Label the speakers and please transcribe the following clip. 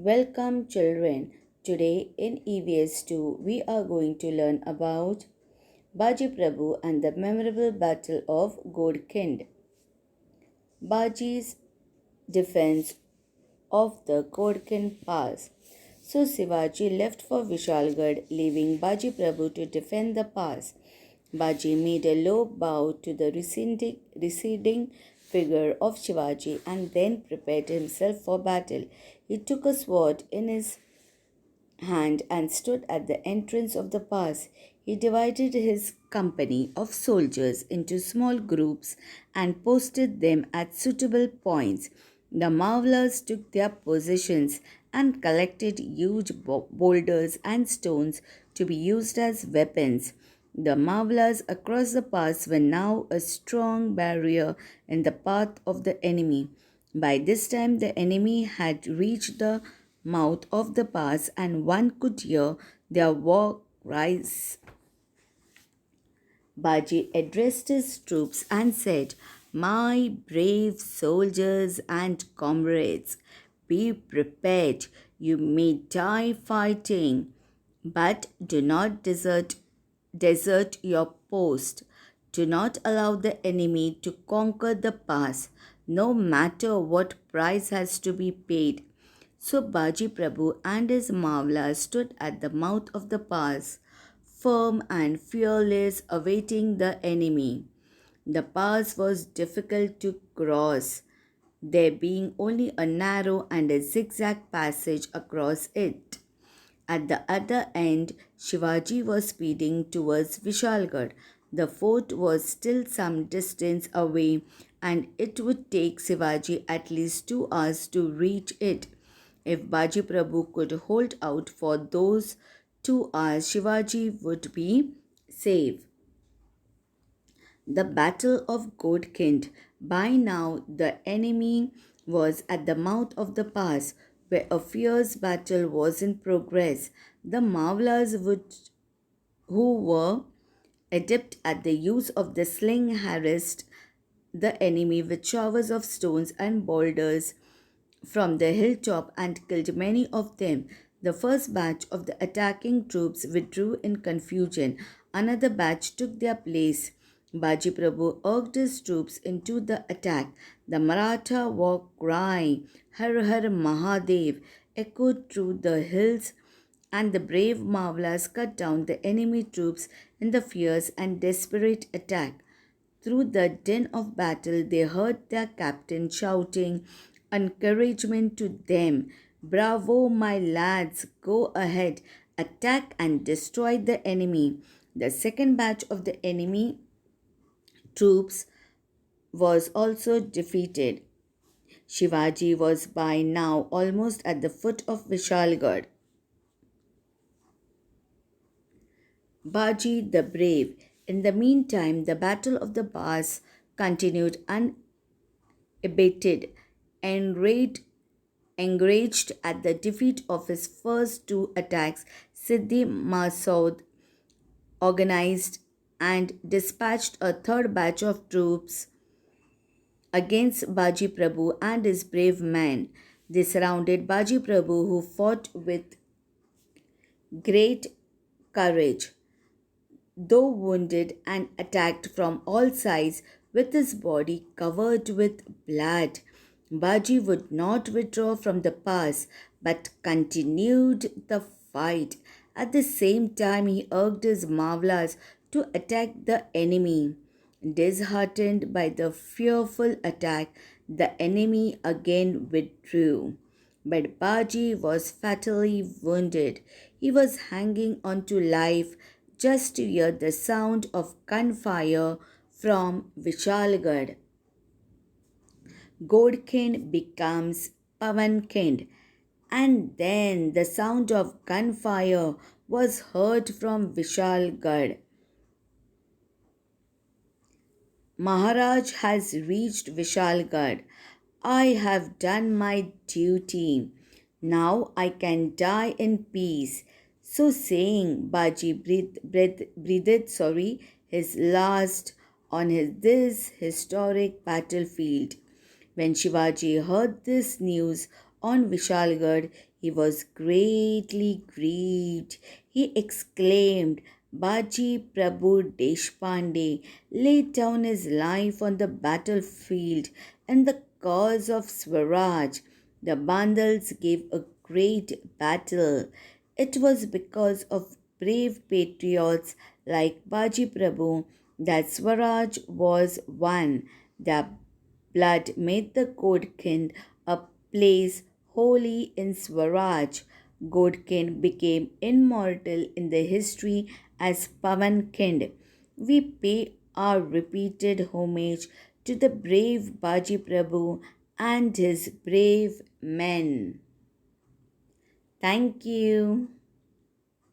Speaker 1: Welcome, children. Today in EVS 2, we are going to learn about Baji Prabhu and the memorable Battle of Godkind. Baji's defense of the Godkind Pass. So Shivaji left for Vishalgarh, leaving Baji Prabhu to defend the pass. Baji made a low bow to the receding figure of Shivaji and then prepared himself for battle. He took a sword in his hand and stood at the entrance of the pass. He divided his company of soldiers into small groups and posted them at suitable points. The Mavlas took their positions and collected huge boulders and stones to be used as weapons. The Mavlas across the pass were now a strong barrier in the path of the enemy. By this time, the enemy had reached the mouth of the pass, and one could hear their war cries. Baji addressed his troops and said, "My brave soldiers and comrades, be prepared. You may die fighting, but do not desert your post. Do not allow the enemy to conquer the pass, no matter what price has to be paid." So Baji Prabhu and his Mavla stood at the mouth of the pass, firm and fearless, awaiting the enemy. The pass was difficult to cross, there being only a narrow and a zigzag passage across it. At the other end, Shivaji was speeding towards Vishalgarh. The fort was still some distance away, and it would take Shivaji at least 2 hours to reach it. If Baji Prabhu could hold out for those 2 hours, Shivaji would be safe. The Battle of Godkind. By now, the enemy was at the mouth of the pass, where a fierce battle was in progress. The Mavlas, who were adept at the use of the sling, harassed the enemy with showers of stones and boulders from the hilltop and killed many of them. The first batch of the attacking troops withdrew in confusion. Another batch took their place. Baji Prabhu urged his troops into the attack. The Maratha war cry, Har Har Mahadev, echoed through the hills, and the brave Mavlas cut down the enemy troops in the fierce and desperate attack. Through the din of battle, they heard their captain shouting encouragement to them. "Bravo, my lads! Go ahead, attack and destroy the enemy." The second batch of the enemy troops was also defeated. Shivaji was by now almost at the foot of Vishalgarh. Baji the Brave. In the meantime, the Battle of the Pass continued unabated. Enraged at the defeat of his first two attacks, Siddhi Masood organized and dispatched a third batch of troops against Baji Prabhu and his brave men. They surrounded Baji Prabhu, who fought with great courage. Though wounded and attacked from all sides with his body covered with blood, Baji would not withdraw from the pass but continued the fight. At the same time, he urged his Mavlas to attack the enemy. Disheartened by the fearful attack, the enemy again withdrew. But Baji was fatally wounded. He was hanging on to life just to hear the sound of gunfire from Vishalgarh. Godkind becomes Pavankind, and then the sound of gunfire was heard from Vishalgarh. Maharaj has reached Vishalgarh. I have done my duty. Now I can die in peace. So saying, Baji breathed his last on this historic battlefield. When Shivaji heard this news, on Vishalgarh, he was greatly grieved. He exclaimed, Baji Prabhu Deshpande laid down his life on the battlefield in the cause of Swaraj. The Bandals gave a great battle. It was because of brave patriots like Baji Prabhu that Swaraj was won. The blood made the Godkind a place holy in Swaraj. Godkind became immortal in the history as Pavankind. We pay our repeated homage to the brave Baji Prabhu and his brave men. Thank you.